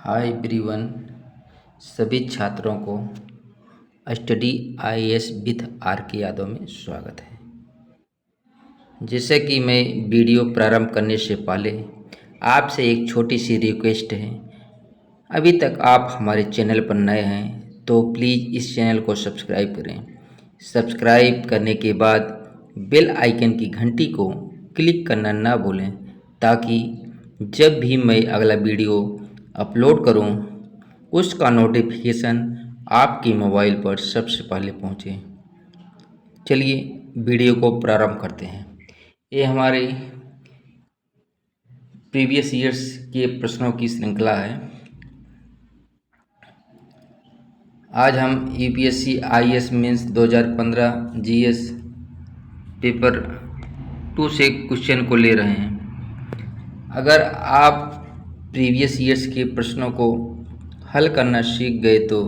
Hi everyone. सभी छात्रों को स्टडी आईएएस विथ आर के यादव में स्वागत है। जैसे कि मैं वीडियो प्रारंभ करने से पहले आपसे एक छोटी सी रिक्वेस्ट है। अभी तक आप हमारे चैनल पर नए हैं तो प्लीज़ इस चैनल को सब्सक्राइब करें। सब्सक्राइब करने के बाद बेल आइकन की घंटी को क्लिक करना ना भूलें, ताकि जब भी मैं अगला वीडियो अपलोड करूं, उसका नोटिफिकेशन आपके मोबाइल पर सबसे पहले पहुंचे। चलिए वीडियो को प्रारंभ करते हैं। ये हमारे प्रीवियस ईयर्स के प्रश्नों की श्रृंखला है। आज हम UPSC IAS mains 2015 GS paper 2 से क्वेश्चन को ले रहे हैं। अगर आप प्रीवियस ईयर्स के प्रश्नों को हल करना सीख गए तो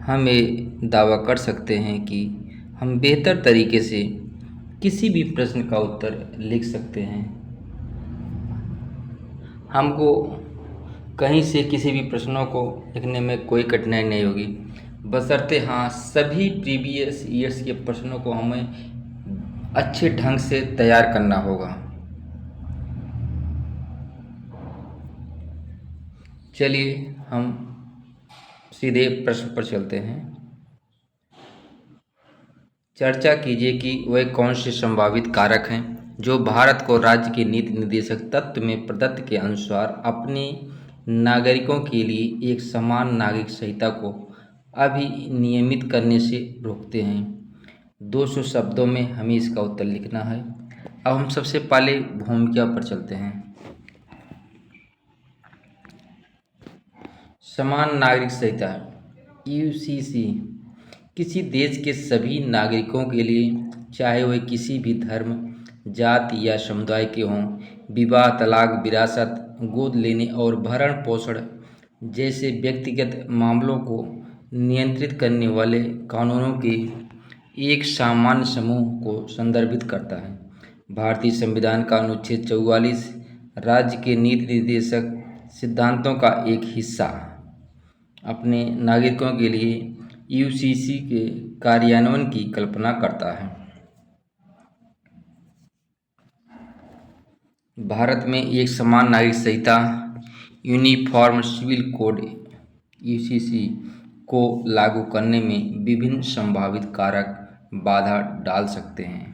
हम ये दावा कर सकते हैं कि हम बेहतर तरीके से किसी भी प्रश्न का उत्तर लिख सकते हैं। हमको कहीं से किसी भी प्रश्नों को लिखने में कोई कठिनाई नहीं होगी, बशर्ते सभी प्रीवियस ईयर्स के प्रश्नों को हमें अच्छे ढंग से तैयार करना होगा। चलिए हम सीधे प्रश्न पर चलते हैं। चर्चा कीजिए कि वे कौन से संभावित कारक हैं जो भारत को राज्य के नीति निर्देशक तत्व में प्रदत्त के अनुसार अपने नागरिकों के लिए एक समान नागरिक संहिता को अभिनियमित करने से रोकते हैं। 200 शब्दों में हमें इसका उत्तर लिखना है। अब हम सबसे पहले भूमिका पर चलते हैं। समान नागरिक संहिता यूसीसी किसी देश के सभी नागरिकों के लिए, चाहे वे किसी भी धर्म, जाति या समुदाय के हों, विवाह, तलाक, विरासत, गोद लेने और भरण पोषण जैसे व्यक्तिगत मामलों को नियंत्रित करने वाले कानूनों के एक सामान्य समूह को संदर्भित करता है। भारतीय संविधान का अनुच्छेद 44 राज्य के नीति निर्देशक सिद्धांतों का एक हिस्सा अपने नागरिकों के लिए यूसीसी के कार्यान्वयन की कल्पना करता है। भारत में एक समान नागरिक संहिता यूनिफॉर्म सिविल कोड यूसीसी को लागू करने में विभिन्न संभावित कारक बाधा डाल सकते हैं।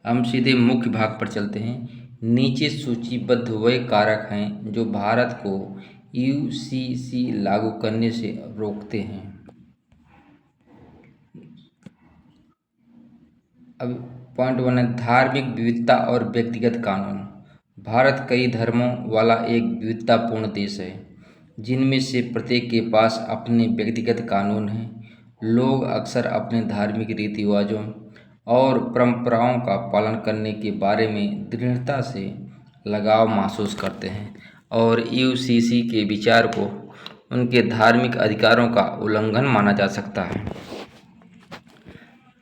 हम सीधे मुख्य भाग पर चलते हैं। नीचे सूचीबद्ध वे कारक हैं जो भारत को यूसीसी लागू करने से रोकते हैं। अब पॉइंट 1 है धार्मिक विविधता और व्यक्तिगत कानून। भारत कई धर्मों वाला एक विविधतापूर्ण देश है, जिनमें से प्रत्येक के पास अपने व्यक्तिगत कानून हैं। लोग अक्सर अपने धार्मिक रीति रिवाजों और परंपराओं का पालन करने के बारे में दृढ़ता से लगाव महसूस करते हैं, और यूसीसी के विचार को उनके धार्मिक अधिकारों का उल्लंघन माना जा सकता है।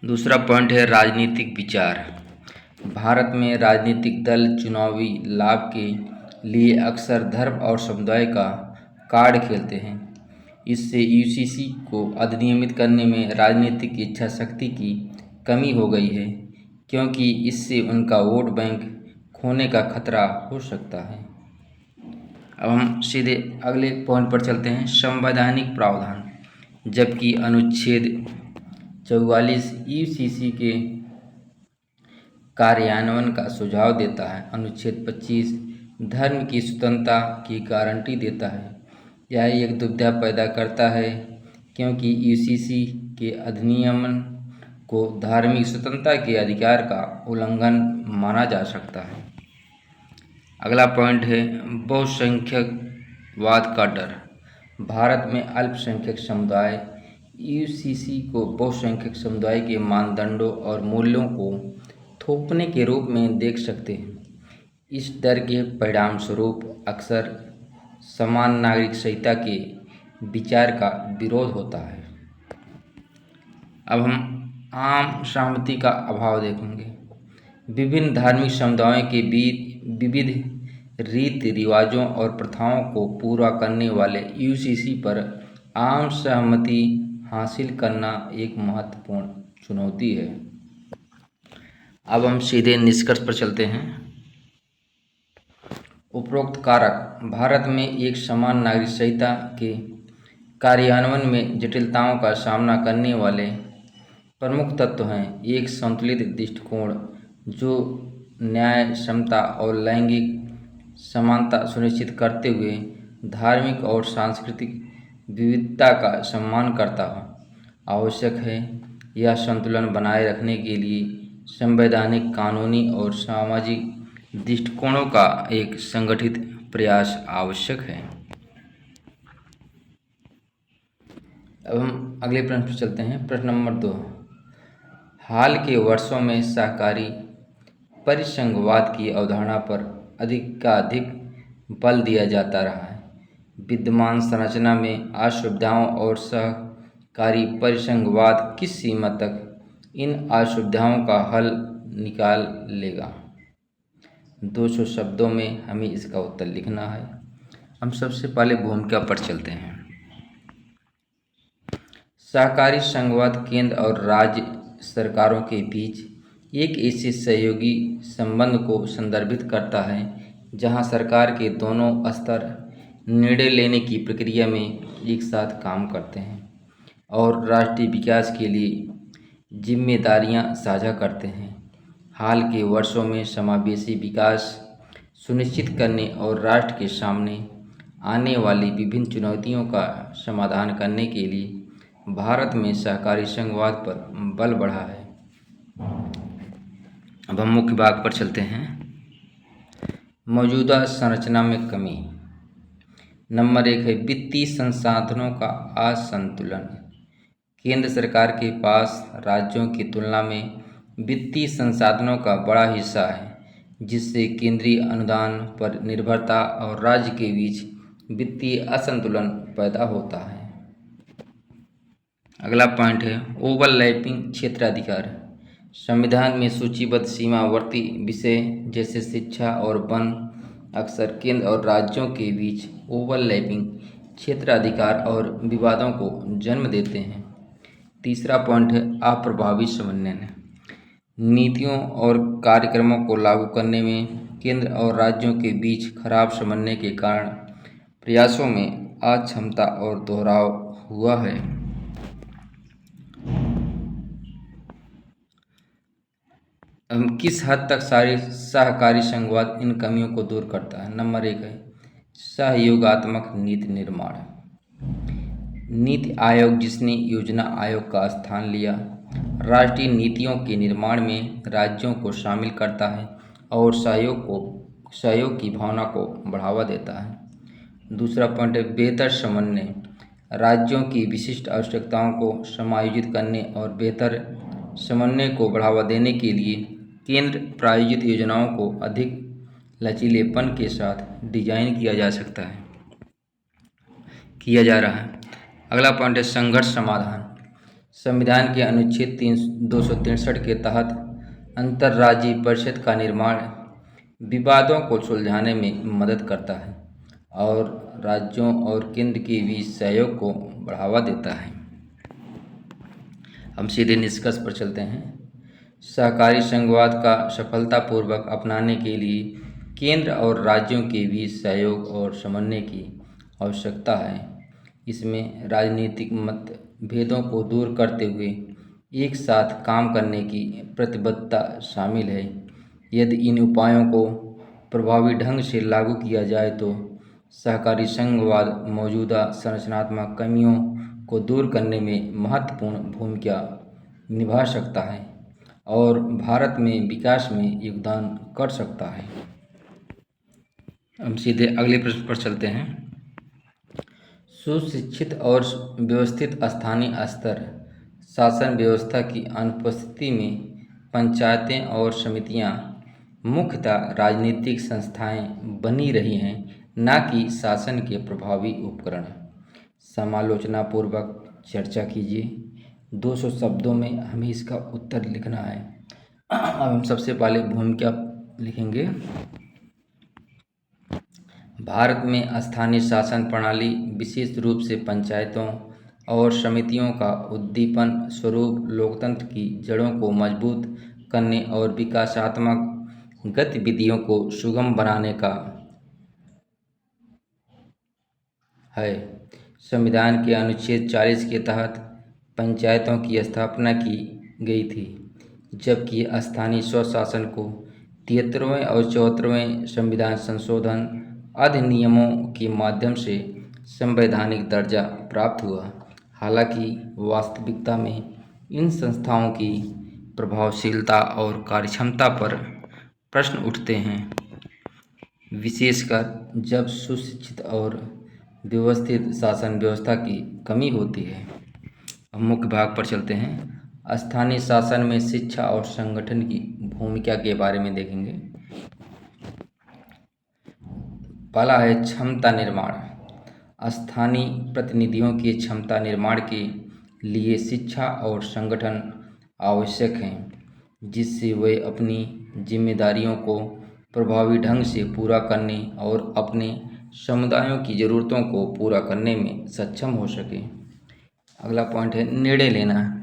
दूसरा पॉइंट है राजनीतिक विचार। भारत में राजनीतिक दल चुनावी लाभ के लिए अक्सर धर्म और समुदाय का कार्ड खेलते हैं। इससे यूसीसी को अधिनियमित करने में राजनीतिक इच्छा शक्ति की कमी हो गई है, क्योंकि इससे उनका वोट बैंक खोने का खतरा हो सकता है। अब हम सीधे अगले पॉइंट पर चलते हैं, संवैधानिक प्रावधान। जबकि अनुच्छेद 44 यूसीसी के कार्यान्वयन का सुझाव देता है, अनुच्छेद 25 धर्म की स्वतंत्रता की गारंटी देता है। यह एक दुविधा पैदा करता है, क्योंकि यूसीसी के अधिनियमन को धार्मिक स्वतंत्रता के अधिकार का उल्लंघन माना जा सकता है। अगला पॉइंट है बहुसंख्यकवाद का डर। भारत में अल्पसंख्यक समुदाय यूसीसी को बहुसंख्यक समुदाय के मानदंडों और मूल्यों को थोपने के रूप में देख सकते हैं। इस डर के परिणामस्वरूप अक्सर समान नागरिक संहिता के विचार का विरोध होता है। अब हम आम सहमति का अभाव देखेंगे। विभिन्न धार्मिक समुदायों के बीच विविध रीति रिवाजों और प्रथाओं को पूरा करने वाले यूसीसी पर आम सहमति हासिल करना एक महत्वपूर्ण चुनौती है। अब हम सीधे निष्कर्ष पर चलते हैं। उपरोक्त कारक भारत में एक समान नागरिक संहिता के कार्यान्वयन में जटिलताओं का सामना करने वाले प्रमुख तत्व हैं। एक संतुलित दृष्टिकोण जो न्याय, समता और लैंगिक समानता सुनिश्चित करते हुए धार्मिक और सांस्कृतिक विविधता का सम्मान करता हो आवश्यक है। यह संतुलन बनाए रखने के लिए संवैधानिक, कानूनी और सामाजिक दृष्टिकोणों का एक संगठित प्रयास आवश्यक है। अब हम अगले प्रश्न पर चलते हैं। प्रश्न नंबर 2। हाल के वर्षों में सहकारी परिसंघवाद की अवधारणा पर अधिकाधिक बल दिया जाता रहा है। विद्यमान संरचना में असुविधाओं और सहकारी परिसंघवाद किस सीमा तक इन असुविधाओं का हल निकाल लेगा? 200 शब्दों में हमें इसका उत्तर लिखना है। हम सबसे पहले भूमिका पर चलते हैं। सहकारी संघवाद केंद्र और राज्य सरकारों के बीच एक ऐसे सहयोगी संबंध को संदर्भित करता है जहां सरकार के दोनों स्तर निर्णय लेने की प्रक्रिया में एक साथ काम करते हैं और राष्ट्रीय विकास के लिए जिम्मेदारियां साझा करते हैं। हाल के वर्षों में समावेशी विकास सुनिश्चित करने और राष्ट्र के सामने आने वाली विभिन्न चुनौतियों का समाधान करने के लिए भारत में सहकारी संघवाद पर बल बढ़ा है। अब हम मुख्य भाग पर चलते हैं। मौजूदा संरचना में कमी। नंबर 1 है वित्तीय संसाधनों का असंतुलन। केंद्र सरकार के पास राज्यों की तुलना में वित्तीय संसाधनों का बड़ा हिस्सा है, जिससे केंद्रीय अनुदान पर निर्भरता और राज्य के बीच वित्तीय असंतुलन पैदा होता है। अगला पॉइंट है ओवरलैपिंग क्षेत्राधिकार। संविधान में सूचीबद्ध सीमावर्ती विषय जैसे शिक्षा और वन अक्सर केंद्र और राज्यों के बीच ओवरलैपिंग क्षेत्राधिकार और विवादों को जन्म देते हैं। तीसरा पॉइंट है अप्रभावी समन्वय। नीतियों और कार्यक्रमों को लागू करने में केंद्र और राज्यों के बीच खराब समन्वय के कारण प्रयासों में अक्षमता और दोहराव हुआ है। किस हद तक सहकारी संघवाद इन कमियों को दूर करता है? नंबर 1 है सहयोगात्मक नीति निर्माण। नीति आयोग, जिसने योजना आयोग का स्थान लिया, राष्ट्रीय नीतियों के निर्माण में राज्यों को शामिल करता है और सहयोग की भावना को बढ़ावा देता है। दूसरा पॉइंट है बेहतर समन्वय। राज्यों की विशिष्ट आवश्यकताओं को समायोजित करने और बेहतर समन्वय को बढ़ावा देने के लिए केंद्र प्रायोजित योजनाओं को अधिक लचीलेपन के साथ डिजाइन किया जा रहा है। अगला पॉइंट है संघर्ष समाधान। संविधान के अनुच्छेद 263 के तहत अंतर्राज्यीय परिषद का निर्माण विवादों को सुलझाने में मदद करता है और राज्यों और केंद्र के बीच सहयोग को बढ़ावा देता है। हम सीधे निष्कर्ष पर चलते हैं। सहकारी संघवाद का सफलतापूर्वक अपनाने के लिए केंद्र और राज्यों के बीच सहयोग और समन्वय की आवश्यकता है। इसमें राजनीतिक मतभेदों को दूर करते हुए एक साथ काम करने की प्रतिबद्धता शामिल है। यदि इन उपायों को प्रभावी ढंग से लागू किया जाए तो सहकारी संघवाद मौजूदा संरचनात्मक कमियों को दूर करने में महत्वपूर्ण भूमिका निभा सकता है और भारत में विकास में योगदान कर सकता है। हम सीधे अगले प्रश्न पर चलते हैं। सुशिक्षित और व्यवस्थित स्थानीय स्तर शासन व्यवस्था की अनुपस्थिति में पंचायतें और समितियां मुख्यतः राजनीतिक संस्थाएं बनी रही हैं, न कि शासन के प्रभावी उपकरण। समालोचनापूर्वक चर्चा कीजिए। 200 शब्दों में हमें इसका उत्तर लिखना है। अब हम सबसे पहले भूमिका लिखेंगे। भारत में स्थानीय शासन प्रणाली विशेष रूप से पंचायतों और समितियों का उद्दीपन स्वरूप लोकतंत्र की जड़ों को मजबूत करने और विकासात्मक गतिविधियों को सुगम बनाने का है। संविधान के अनुच्छेद 40 के तहत पंचायतों की स्थापना की गई थी, जबकि स्थानीय स्वशासन को 73वें और 74वें संविधान संशोधन अधिनियमों के माध्यम से संवैधानिक दर्जा प्राप्त हुआ। हालांकि वास्तविकता में इन संस्थाओं की प्रभावशीलता और कार्यक्षमता पर प्रश्न उठते हैं, विशेषकर जब सुशिक्षित और व्यवस्थित शासन व्यवस्था की कमी होती है। अब मुख्य भाग पर चलते हैं। स्थानीय शासन में शिक्षा और संगठन की भूमिका के बारे में देखेंगे। पहला है क्षमता निर्माण। स्थानीय प्रतिनिधियों की क्षमता निर्माण के लिए शिक्षा और संगठन आवश्यक हैं, जिससे वे अपनी जिम्मेदारियों को प्रभावी ढंग से पूरा करने और अपने समुदायों की ज़रूरतों को पूरा करने में सक्षम हो सके। अगला पॉइंट है निर्णय लेना।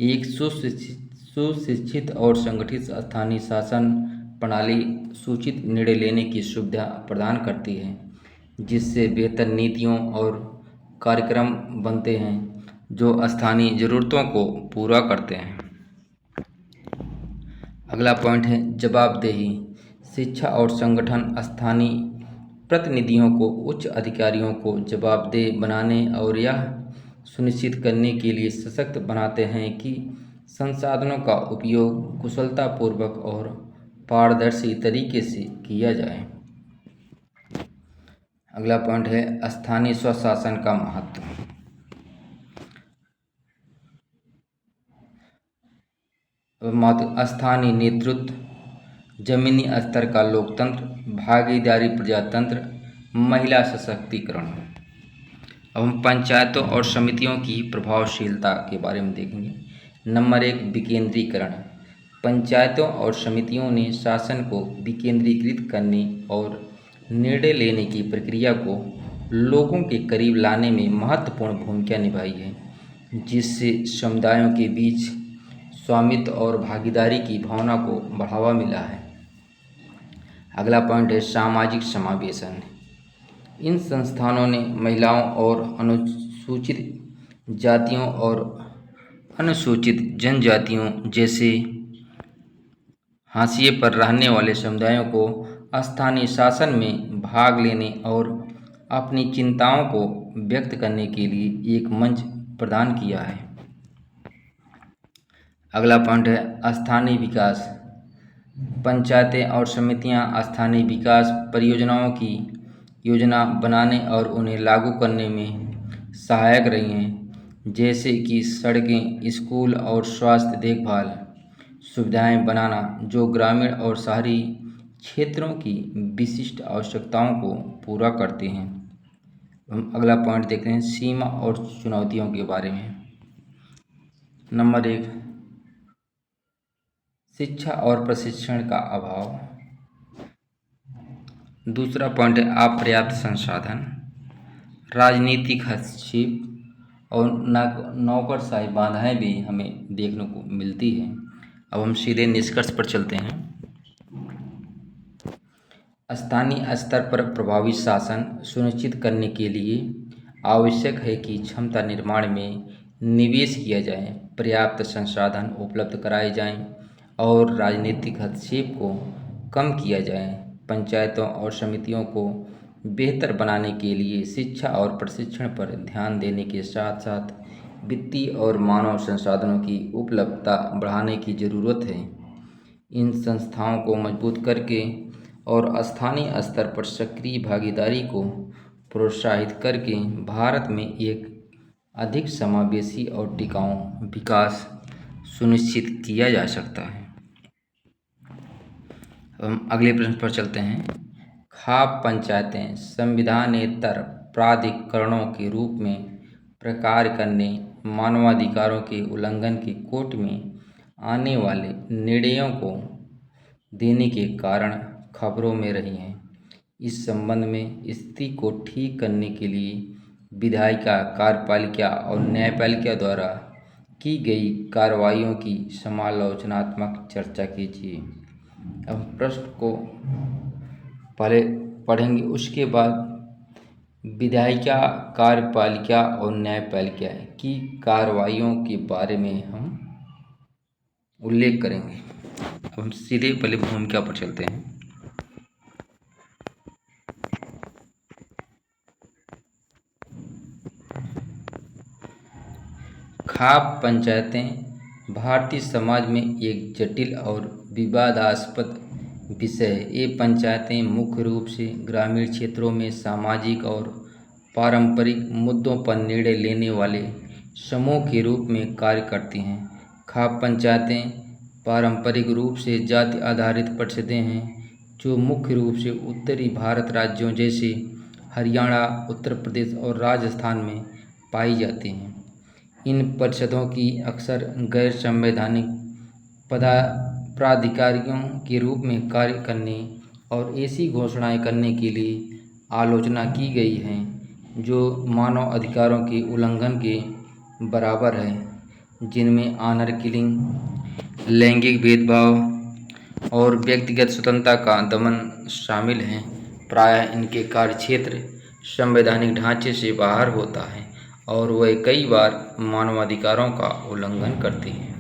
एक सुशिक्षित और संगठित स्थानीय शासन प्रणाली सूचित निर्णय लेने की सुविधा प्रदान करती है, जिससे बेहतर नीतियों और कार्यक्रम बनते हैं जो स्थानीय ज़रूरतों को पूरा करते हैं। अगला पॉइंट है जवाबदेही। शिक्षा और संगठन स्थानीय प्रतिनिधियों को उच्च अधिकारियों को जवाबदेह बनाने और यह सुनिश्चित करने के लिए सशक्त बनाते हैं कि संसाधनों का उपयोग कुशलतापूर्वक और पारदर्शी तरीके से किया जाए। अगला पॉइंट है स्थानीय स्वशासन का महत्व। स्थानीय नेतृत्व, जमीनी स्तर का लोकतंत्र, भागीदारी प्रजातंत्र, महिला सशक्तिकरण। अब हम पंचायतों और समितियों की प्रभावशीलता के बारे में देखेंगे। नंबर 1 विकेंद्रीकरण। पंचायतों और समितियों ने शासन को विकेंद्रीकृत करने और निर्णय लेने की प्रक्रिया को लोगों के करीब लाने में महत्वपूर्ण भूमिका निभाई है, जिससे समुदायों के बीच स्वामित्व और भागीदारी की भावना को बढ़ावा मिला है। अगला पॉइंट है सामाजिक समावेशन। इन संस्थानों ने महिलाओं और अनुसूचित जातियों और अनुसूचित जनजातियों जैसे हाशिए पर रहने वाले समुदायों को स्थानीय शासन में भाग लेने और अपनी चिंताओं को व्यक्त करने के लिए एक मंच प्रदान किया है। अगला पॉइंट है स्थानीय विकास। पंचायतें और समितियां स्थानीय विकास परियोजनाओं की योजना बनाने और उन्हें लागू करने में सहायक रही हैं, जैसे कि सड़कें, स्कूल और स्वास्थ्य देखभाल सुविधाएं बनाना, जो ग्रामीण और शहरी क्षेत्रों की विशिष्ट आवश्यकताओं को पूरा करते हैं। हम अगला पॉइंट देखते हैं सीमा और चुनौतियों के बारे में। नंबर 1 शिक्षा और प्रशिक्षण का अभाव। दूसरा पॉइंट है अपर्याप्त संसाधन, राजनीतिक हस्तक्षेप और नौकरशाही बाधाएं भी हमें देखने को मिलती है। अब हम सीधे निष्कर्ष पर चलते हैं। स्थानीय स्तर पर प्रभावी शासन सुनिश्चित करने के लिए आवश्यक है कि क्षमता निर्माण में निवेश किया जाए, पर्याप्त संसाधन उपलब्ध कराए जाएं और राजनीतिक हस्तक्षेप को कम किया जाए। पंचायतों और समितियों को बेहतर बनाने के लिए शिक्षा और प्रशिक्षण पर ध्यान देने के साथ साथ वित्तीय और मानव संसाधनों की उपलब्धता बढ़ाने की ज़रूरत है। इन संस्थाओं को मजबूत करके और स्थानीय स्तर पर सक्रिय भागीदारी को प्रोत्साहित करके भारत में एक अधिक समावेशी और टिकाऊ विकास सुनिश्चित किया जा सकता है। हम अगले प्रश्न पर चलते हैं। खाप पंचायतें संविधानेतर प्राधिकरणों के रूप में प्रकार्य करने, मानवाधिकारों के उल्लंघन की कोर्ट में आने वाले निर्णयों को देने के कारण खबरों में रही हैं। इस संबंध में स्थिति को ठीक करने के लिए विधायिका, कार्यपालिका और न्यायपालिका द्वारा की गई कार्रवाइयों की समालोचनात्मक चर्चा कीजिए। अब प्रश्न को पहले पढ़ेंगे, उसके बाद विधायिका, कार्यपालिका और न्यायपालिका की कार्रवाइयों के बारे में हम उल्लेख करेंगे। अब हम सीधे पहले भूमिका पर चलते हैं। खाप पंचायतें भारतीय समाज में एक जटिल और विवादास्पद विषय है। ये पंचायतें मुख्य रूप से ग्रामीण क्षेत्रों में सामाजिक और पारंपरिक मुद्दों पर निर्णय लेने वाले समूह के रूप में कार्य करती हैं। खाप पंचायतें पारंपरिक रूप से जाति आधारित परिषदें हैं जो मुख्य रूप से उत्तरी भारत राज्यों जैसे हरियाणा, उत्तर प्रदेश और राजस्थान में पाई जाती हैं। इन परिषदों की अक्सर गैर संवैधानिक प्राधिकारियों के रूप में कार्य करने और ऐसी घोषणाएं करने के लिए आलोचना की गई है जो मानव अधिकारों के उल्लंघन के बराबर है, जिनमें ऑनर किलिंग, लैंगिक भेदभाव और व्यक्तिगत स्वतंत्रता का दमन शामिल हैं। प्रायः इनके कार्यक्षेत्र संवैधानिक ढांचे से बाहर होता है और वे कई बार मानवाधिकारों का उल्लंघन करती हैं।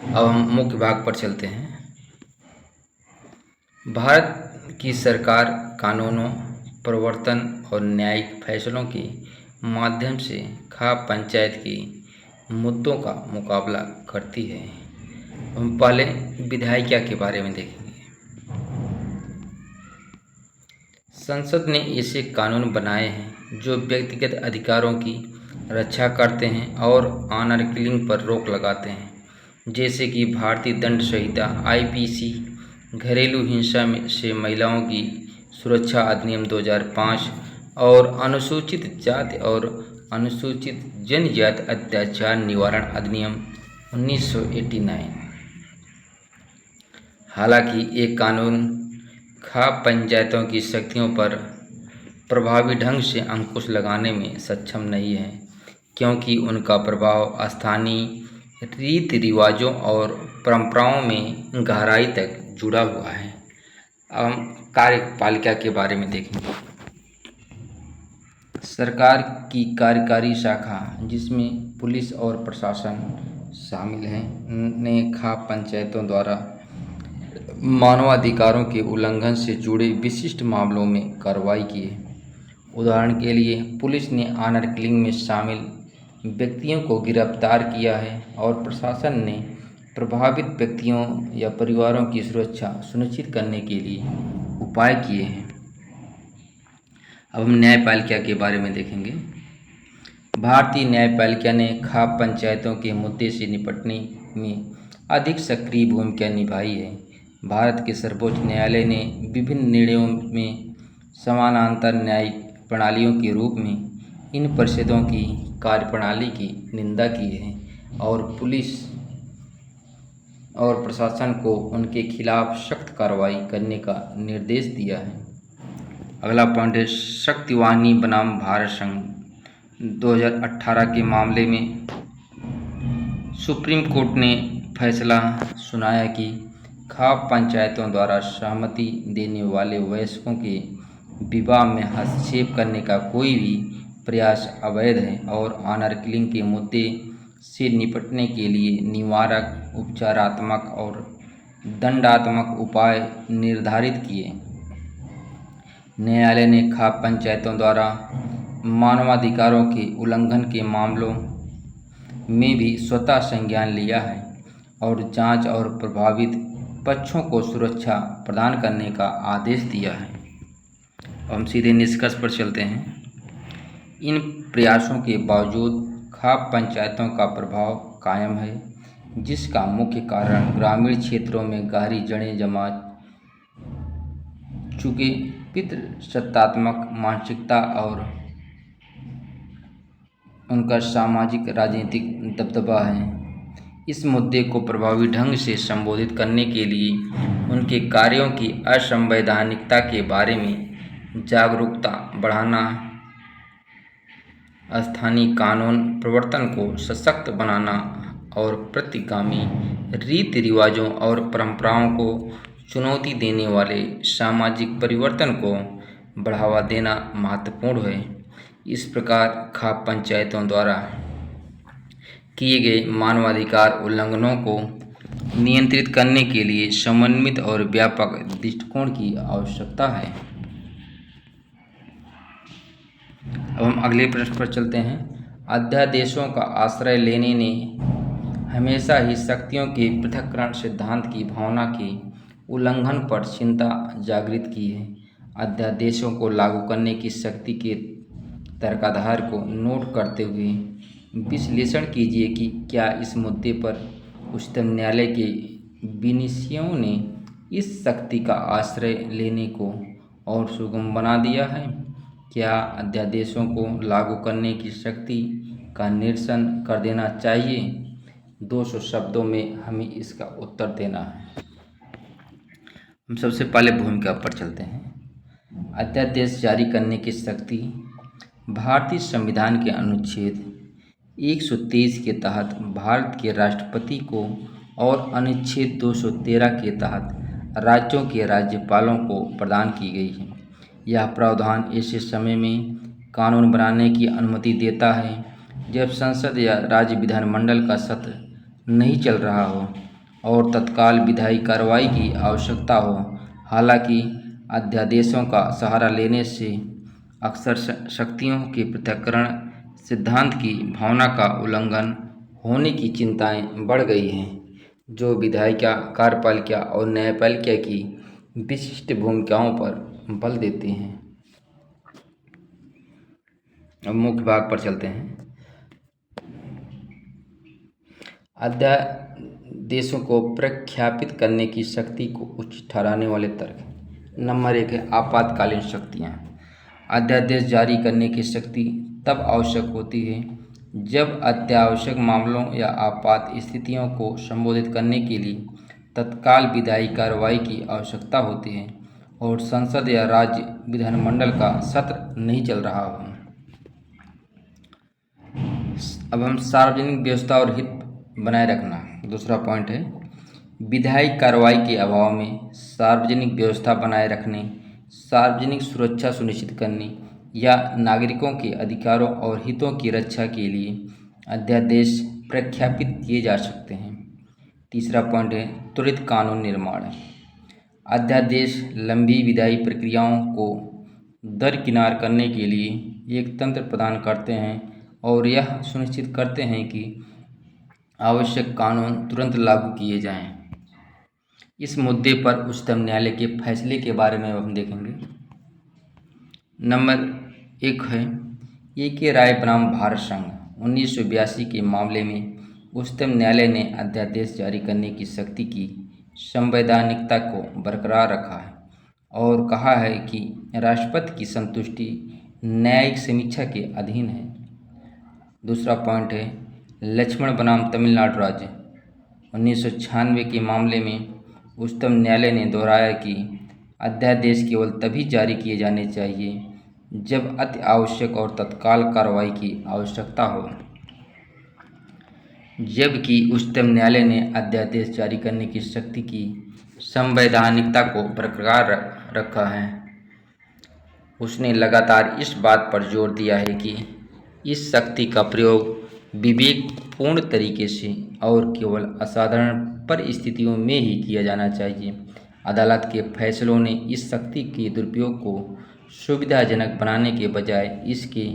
अब हम मुख्य भाग पर चलते हैं। भारत की सरकार कानूनों, प्रवर्तन और न्यायिक फैसलों के माध्यम से खाप पंचायत के मुद्दों का मुकाबला करती है। हम पहले विधायिका के बारे में देखेंगे। संसद ने ऐसे कानून बनाए हैं जो व्यक्तिगत अधिकारों की रक्षा करते हैं और ऑनर किलिंग पर रोक लगाते हैं, जैसे कि भारतीय दंड संहिता IPC, घरेलू हिंसा से महिलाओं की सुरक्षा अधिनियम 2005 और अनुसूचित जाति और अनुसूचित जनजाति अत्याचार निवारण अधिनियम 1989। हालांकि ये कानून खाप पंचायतों की शक्तियों पर प्रभावी ढंग से अंकुश लगाने में सक्षम नहीं है, क्योंकि उनका प्रभाव स्थानीय रीति रिवाजों और परंपराओं में गहराई तक जुड़ा हुआ है। अब हम कार्यपालिका के बारे में देखेंगे। सरकार की कार्यकारी शाखा, जिसमें पुलिस और प्रशासन शामिल हैं, ने खाप पंचायतों द्वारा मानवाधिकारों के उल्लंघन से जुड़े विशिष्ट मामलों में कार्रवाई की है। उदाहरण के लिए, पुलिस ने ऑनर किलिंग में शामिल व्यक्तियों को गिरफ्तार किया है और प्रशासन ने प्रभावित व्यक्तियों या परिवारों की सुरक्षा सुनिश्चित करने के लिए उपाय किए हैं। अब हम न्यायपालिका के बारे में देखेंगे। भारतीय न्यायपालिका ने खाप पंचायतों के मुद्दे से निपटने में अधिक सक्रिय भूमिका निभाई है। भारत के सर्वोच्च न्यायालय ने विभिन्न निर्णयों में समानांतर न्यायिक प्रणालियों के रूप में इन परिषदों की कार्यप्रणाली की निंदा की है और पुलिस और प्रशासन को उनके खिलाफ सख्त कार्रवाई करने का निर्देश दिया है। अगला पॉइंट है शक्तिवाहिनी बनाम भारत संघ। 2018 के मामले में सुप्रीम कोर्ट ने फैसला सुनाया कि खाप पंचायतों द्वारा सहमति देने वाले वयस्कों के विवाह में हस्तक्षेप करने का कोई भी प्रयास अवैध है और ऑनर किलिंग के मुद्दे से निपटने के लिए निवारक, उपचारात्मक और दंडात्मक उपाय निर्धारित किए। न्यायालय ने खाप पंचायतों द्वारा मानवाधिकारों के उल्लंघन के मामलों में भी स्वतः संज्ञान लिया है और जांच और प्रभावित पक्षों को सुरक्षा प्रदान करने का आदेश दिया है। हम सीधे निष्कर्ष पर चलते हैं। इन प्रयासों के बावजूद खाप पंचायतों का प्रभाव कायम है, जिसका मुख्य कारण ग्रामीण क्षेत्रों में गहरी जड़ें जमा चुके पितृसत्तात्मक मानसिकता और उनका सामाजिक राजनीतिक दबदबा है। इस मुद्दे को प्रभावी ढंग से संबोधित करने के लिए उनके कार्यों की असंवैधानिकता के बारे में जागरूकता बढ़ाना, स्थानीय कानून प्रवर्तन को सशक्त बनाना और प्रतिगामी रीति रिवाजों और परंपराओं को चुनौती देने वाले सामाजिक परिवर्तन को बढ़ावा देना महत्वपूर्ण है। इस प्रकार खाप पंचायतों द्वारा किए गए मानवाधिकार उल्लंघनों को नियंत्रित करने के लिए समन्वित और व्यापक दृष्टिकोण की आवश्यकता है। अब हम अगले प्रश्न पर चलते हैं। अध्यादेशों का आश्रय लेने ने हमेशा ही शक्तियों के पृथक्करण सिद्धांत की भावना के उल्लंघन पर चिंता जागृत की है। अध्यादेशों को लागू करने की शक्ति के तर्काधार को नोट करते हुए विश्लेषण कीजिए कि क्या इस मुद्दे पर उच्चतम न्यायालय के विनिश्चयों ने इस शक्ति का आश्रय लेने को और सुगम बना दिया है। क्या अध्यादेशों को लागू करने की शक्ति का निरसन कर देना चाहिए? 200 शब्दों में हमें इसका उत्तर देना है। हम सबसे पहले भूमिका पर चलते हैं। अध्यादेश जारी करने की शक्ति भारतीय संविधान के अनुच्छेद 123 के तहत भारत के राष्ट्रपति को और अनुच्छेद 213 के तहत राज्यों के राज्यपालों को प्रदान की गई है। यह प्रावधान ऐसे समय में कानून बनाने की अनुमति देता है जब संसद या राज्य विधानमंडल का सत्र नहीं चल रहा हो और तत्काल विधायी कार्रवाई की आवश्यकता हो। हालांकि अध्यादेशों का सहारा लेने से अक्सर शक्तियों के पृथक्करण सिद्धांत की भावना का उल्लंघन होने की चिंताएं बढ़ गई हैं, जो विधायिका, कार्यपालिका और न्यायपालिका की विशिष्ट भूमिकाओं पर बल देते हैं। अब मुख्य भाग पर चलते हैं। अध्यादेशों को प्रख्यापित करने की शक्ति को उच्च ठहराने वाले तर्क। नंबर 1 है आपातकालीन शक्तियाँ। अध्यादेश जारी करने की शक्ति तब आवश्यक होती है जब अत्यावश्यक मामलों या आपात स्थितियों को संबोधित करने के लिए तत्काल विधायी कार्रवाई की आवश्यकता होती है और संसद या राज्य विधानमंडल का सत्र नहीं चल रहा हो। अब हम सार्वजनिक व्यवस्था और हित बनाए रखना, दूसरा पॉइंट है। विधायी कार्रवाई के अभाव में सार्वजनिक व्यवस्था बनाए रखने, सार्वजनिक सुरक्षा सुनिश्चित करने या नागरिकों के अधिकारों और हितों की रक्षा के लिए अध्यादेश प्रख्यापित किए जा सकते हैं। तीसरा पॉइंट है त्वरित कानून निर्माण। अध्यादेश लंबी विधायी प्रक्रियाओं को दरकिनार करने के लिए एक तंत्र प्रदान करते हैं और यह सुनिश्चित करते हैं कि आवश्यक कानून तुरंत लागू किए जाएं। इस मुद्दे पर उच्चतम न्यायालय के फैसले के बारे में हम देखेंगे। नंबर 1 है AK राय बनाम भारत संघ। 1982 के मामले में उच्चतम न्यायालय ने अध्यादेश जारी करने की शक्ति की संवैधानिकता को बरकरार रखा है और कहा है कि राष्ट्रपति की संतुष्टि न्यायिक समीक्षा के अधीन है। दूसरा पॉइंट है लक्ष्मण बनाम तमिलनाडु राज्य। 1996 के मामले में उच्चतम न्यायालय ने दोहराया कि अध्यादेश केवल तभी जारी किए जाने चाहिए जब अति आवश्यक और तत्काल कार्रवाई की आवश्यकता हो, जबकि उच्चतम न्यायालय ने अध्यादेश जारी करने की शक्ति की संवैधानिकता को बरकरार रखा है। उसने लगातार इस बात पर जोर दिया है कि इस शक्ति का प्रयोग विवेकपूर्ण तरीके से और केवल असाधारण परिस्थितियों में ही किया जाना चाहिए। अदालत के फैसलों ने इस शक्ति के दुरुपयोग को सुविधाजनक बनाने के बजाय इसके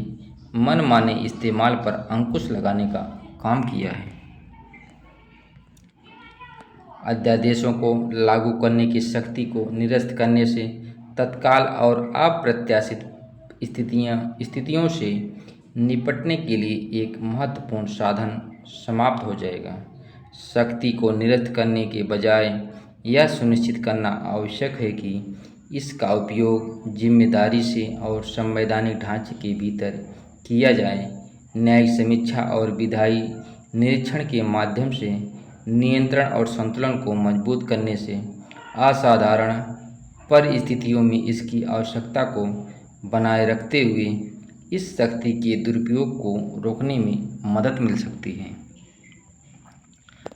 मनमाने इस्तेमाल पर अंकुश लगाने का काम किया है। अध्यादेशों को लागू करने की शक्ति को निरस्त करने से तत्काल और अप्रत्याशित स्थितियों से निपटने के लिए एक महत्वपूर्ण साधन समाप्त हो जाएगा। शक्ति को निरस्त करने के बजाय यह सुनिश्चित करना आवश्यक है कि इसका उपयोग जिम्मेदारी से और संवैधानिक ढांचे के भीतर किया जाए। न्यायिक समीक्षा और विधायी निरीक्षण के माध्यम से नियंत्रण और संतुलन को मजबूत करने से असाधारण परिस्थितियों में इसकी आवश्यकता को बनाए रखते हुए इस शक्ति के दुरुपयोग को रोकने में मदद मिल सकती है।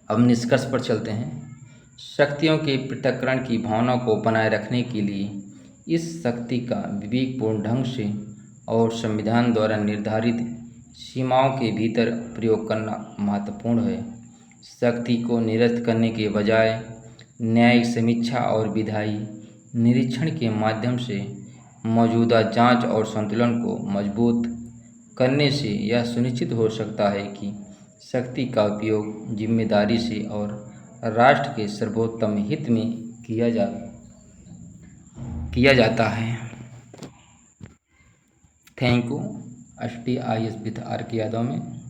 अब निष्कर्ष पर चलते हैं। शक्तियों के पृथक्करण की भावना को बनाए रखने के लिए इस शक्ति का विवेकपूर्ण ढंग से और संविधान द्वारा निर्धारित सीमाओं के भीतर प्रयोग करना महत्वपूर्ण है। शक्ति को निरस्त करने के बजाय न्यायिक समीक्षा और विधायी निरीक्षण के माध्यम से मौजूदा जांच और संतुलन को मजबूत करने से यह सुनिश्चित हो सकता है कि शक्ति का उपयोग जिम्मेदारी से और राष्ट्र के सर्वोत्तम हित में किया जाता है। Thank you. STIS with RK Yadav में